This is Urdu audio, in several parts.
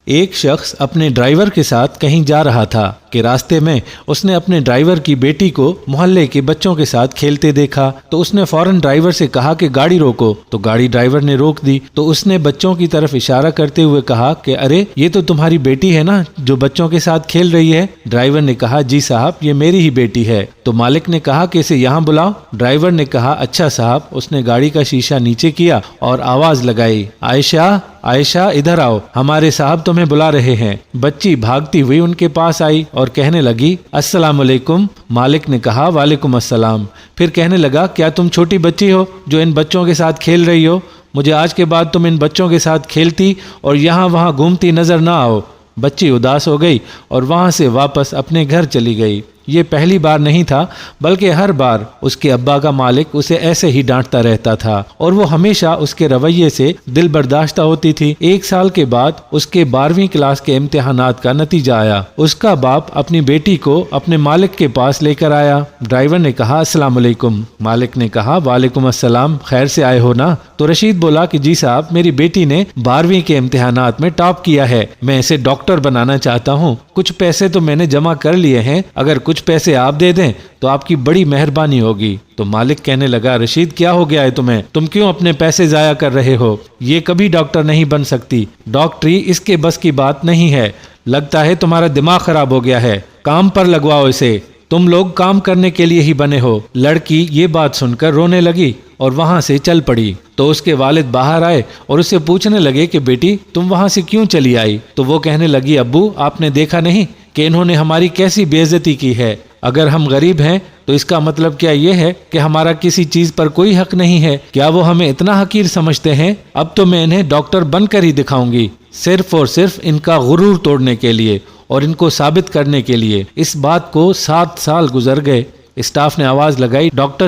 ایک شخص اپنے ڈرائیور کے ساتھ کہیں جا رہا تھا کہ راستے میں اس نے اپنے ڈرائیور کی بیٹی کو محلے کے بچوں کے ساتھ کھیلتے دیکھا تو اس نے فوراً ڈرائیور سے کہا کہ گاڑی روکو، تو گاڑی ڈرائیور نے روک دی تو اس نے بچوں کی طرف اشارہ کرتے ہوئے کہا کہ ارے یہ تو تمہاری بیٹی ہے نا جو بچوں کے ساتھ کھیل رہی ہے۔ ڈرائیور نے کہا جی صاحب یہ میری ہی بیٹی ہے۔ تو مالک نے کہا کہ اسے یہاں بلاؤ۔ ڈرائیور نے کہا اچھا صاحب۔ اس نے گاڑی کا شیشہ نیچے کیا اور آواز لگائی، عائشہ عائشہ ادھر آؤ، ہمارے صاحب تمہیں بلا رہے ہیں۔ بچی بھاگتی ہوئی ان کے پاس آئی اور کہنے لگی السلام علیکم۔ مالک نے کہا وعلیکم السلام۔ پھر کہنے لگا کیا تم چھوٹی بچی ہو جو ان بچوں کے ساتھ کھیل رہی ہو؟ مجھے آج کے بعد تم ان بچوں کے ساتھ کھیلتی اور یہاں وہاں گھومتی نظر نہ آؤ۔ بچی اداس ہو گئی اور وہاں سے واپس اپنے گھر چلی گئی۔ یہ پہلی بار نہیں تھا بلکہ ہر بار اس کے ابا کا مالک اسے ایسے ہی ڈانٹتا رہتا تھا اور وہ ہمیشہ اس کے رویے سے دل برداشتہ ہوتی تھی۔ ایک سال کے بعد اس کے 12ویں کلاس کے امتحانات کا نتیجہ آیا۔ اس کا باپ اپنی بیٹی کو اپنے مالک کے پاس لے کر آیا۔ ڈرائیور نے کہا السلام علیکم۔ مالک نے کہا وعلیکم السلام، خیر سے آئے ہو نا؟ تو رشید بولا کہ جی صاحب میری بیٹی نے 12ویں کے امتحانات میں ٹاپ کیا ہے، میں اسے ڈاکٹر بنانا چاہتا ہوں۔ کچھ پیسے تو میں نے جمع کر لیے ہیں، اگر کچھ پیسے آپ دے دیں تو آپ کی بڑی مہربانی ہوگی۔ تو مالک کہنے لگا رشید کیا ہو گیا ہے تمہیں؟ تم کیوں اپنے پیسے ضائع کر رہے ہو؟ یہ کبھی ڈاکٹر نہیں بن سکتی، ڈاکٹری اس کے بس کی بات نہیں ہے، لگتا ہے تمہارا دماغ خراب ہو گیا ہے، کام پر لگواؤ اسے، تم لوگ کام کرنے کے لیے ہی بنے ہو۔ لڑکی یہ بات سن کر رونے لگی اور وہاں سے چل پڑی۔ تو اس کے والد باہر آئے اور اسے پوچھنے لگے کہ بیٹی تم وہاں سے کیوں چلی آئی؟ تو وہ کہنے لگی ابو آپ نے دیکھا نہیں کہ انہوں نے ہماری کیسی بے عزتی کی ہے؟ اگر ہم غریب ہیں تو اس کا مطلب کیا یہ ہے کہ ہمارا کسی چیز پر کوئی حق نہیں ہے؟ کیا وہ ہمیں اتنا حقیر سمجھتے ہیں؟ اب تو میں انہیں ڈاکٹر بن کر ہی دکھاؤں گی، صرف اور صرف ان کا غرور توڑنے کے لیے اور ان کو ثابت کرنے کے لیے۔ اس بات کو 7 سال گزر گئے۔ اسٹاف نے آواز لگائی ڈاکٹر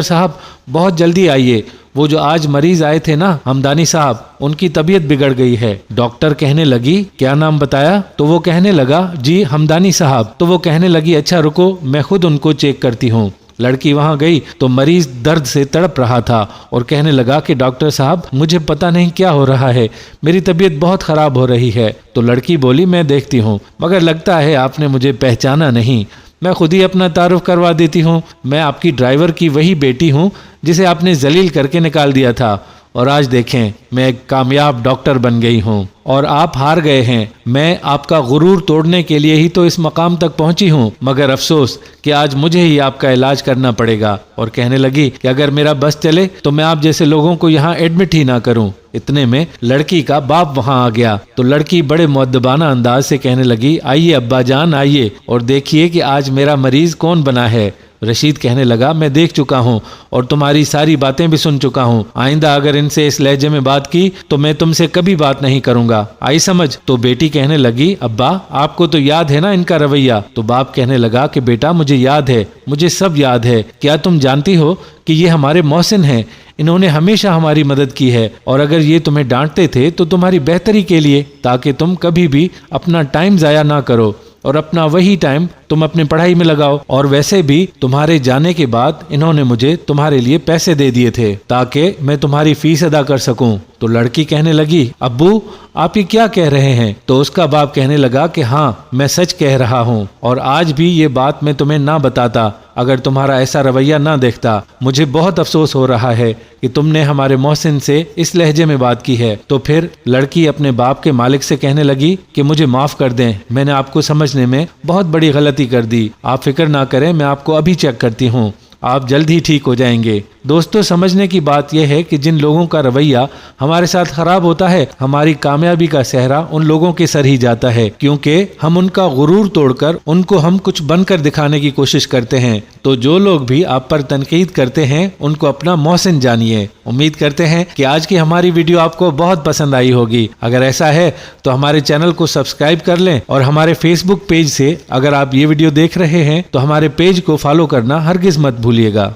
صاحب بہت جلدی آئیے، وہ جو آج مریض آئے تھے نا ہمدانی صاحب، ان کی طبیعت بگڑ گئی ہے۔ ڈاکٹر کہنے لگی کیا نام بتایا؟ تو وہ کہنے لگا جی ہمدانی صاحب۔ تو وہ کہنے لگی اچھا رکو میں خود ان کو چیک کرتی ہوں۔ لڑکی وہاں گئی تو مریض درد سے تڑپ رہا تھا اور کہنے لگا کہ ڈاکٹر صاحب مجھے پتہ نہیں کیا ہو رہا ہے، میری طبیعت بہت خراب ہو رہی ہے۔ تو لڑکی بولی میں دیکھتی ہوں، مگر لگتا ہے آپ نے مجھے پہچانا نہیں، میں خود ہی اپنا تعارف کروا دیتی ہوں، میں آپ کی ڈرائیور کی وہی بیٹی ہوں جسے آپ نے ذلیل کر کے نکال دیا تھا، اور آج دیکھیں میں ایک کامیاب ڈاکٹر بن گئی ہوں اور آپ ہار گئے ہیں۔ میں آپ کا غرور توڑنے کے لیے ہی تو اس مقام تک پہنچی ہوں، مگر افسوس کہ آج مجھے ہی آپ کا علاج کرنا پڑے گا۔ اور کہنے لگی کہ اگر میرا بس چلے تو میں آپ جیسے لوگوں کو یہاں ایڈمٹ ہی نہ کروں۔ اتنے میں لڑکی کا باپ وہاں آ گیا تو لڑکی بڑے مؤدبانہ انداز سے کہنے لگی آئیے ابا جان آئیے اور دیکھیے کہ آج میرا مریض کون بنا ہے۔ رشید کہنے لگا میں دیکھ چکا ہوں اور تمہاری ساری باتیں بھی سن چکا ہوں، آئندہ اگر ان سے اس لہجے میں بات کی تو میں تم سے کبھی بات نہیں کروں گا، آئی سمجھ؟ تو بیٹی کہنے لگی ابا آپ کو تو یاد ہے نا ان کا رویہ؟ تو باپ کہنے لگا کہ بیٹا مجھے یاد ہے، مجھے سب یاد ہے، کیا تم جانتی ہو کہ یہ ہمارے محسن ہیں، انہوں نے ہمیشہ ہماری مدد کی ہے، اور اگر یہ تمہیں ڈانٹتے تھے تو تمہاری بہتری کے لیے، تاکہ تم کبھی بھی اپنا ٹائم ضائع نہ کرو اور اپنا وہی ٹائم تم اپنے پڑھائی میں لگاؤ۔ اور ویسے بھی تمہارے جانے کے بعد انہوں نے مجھے تمہارے لیے پیسے دے دیے تھے تاکہ میں تمہاری فیس ادا کر سکوں۔ تو لڑکی کہنے لگی ابو آپ یہ کیا کہہ رہے ہیں؟ تو اس کا باپ کہنے لگا کہ ہاں میں سچ کہہ رہا ہوں، اور آج بھی یہ بات میں تمہیں نہ بتاتا اگر تمہارا ایسا رویہ نہ دیکھتا۔ مجھے بہت افسوس ہو رہا ہے کہ تم نے ہمارے محسن سے اس لہجے میں بات کی ہے۔ تو پھر لڑکی اپنے باپ کے مالک سے کہنے لگی کہ مجھے معاف کر دیں، میں نے آپ کو سمجھنے میں بہت بڑی غلطی کر دی، آپ فکر نہ کریں، میں آپ کو ابھی چیک کرتی ہوں، آپ جلد ہی ٹھیک ہو جائیں گے۔ دوستو سمجھنے کی بات یہ ہے کہ جن لوگوں کا رویہ ہمارے ساتھ خراب ہوتا ہے، ہماری کامیابی کا صحرا ان لوگوں کے سر ہی جاتا ہے، کیونکہ ہم ان کا غرور توڑ کر ان کو ہم کچھ بن کر دکھانے کی کوشش کرتے ہیں۔ تو جو لوگ بھی آپ پر تنقید کرتے ہیں ان کو اپنا محسن جانیے۔ امید کرتے ہیں کہ آج کی ہماری ویڈیو آپ کو بہت پسند آئی ہوگی۔ اگر ایسا ہے تو ہمارے چینل کو سبسکرائب کر لیں، اور ہمارے فیس بک پیج سے اگر آپ یہ ویڈیو دیکھ رہے ہیں تو ہمارے پیج کو فالو کرنا ہرگز مت بھولیے گا۔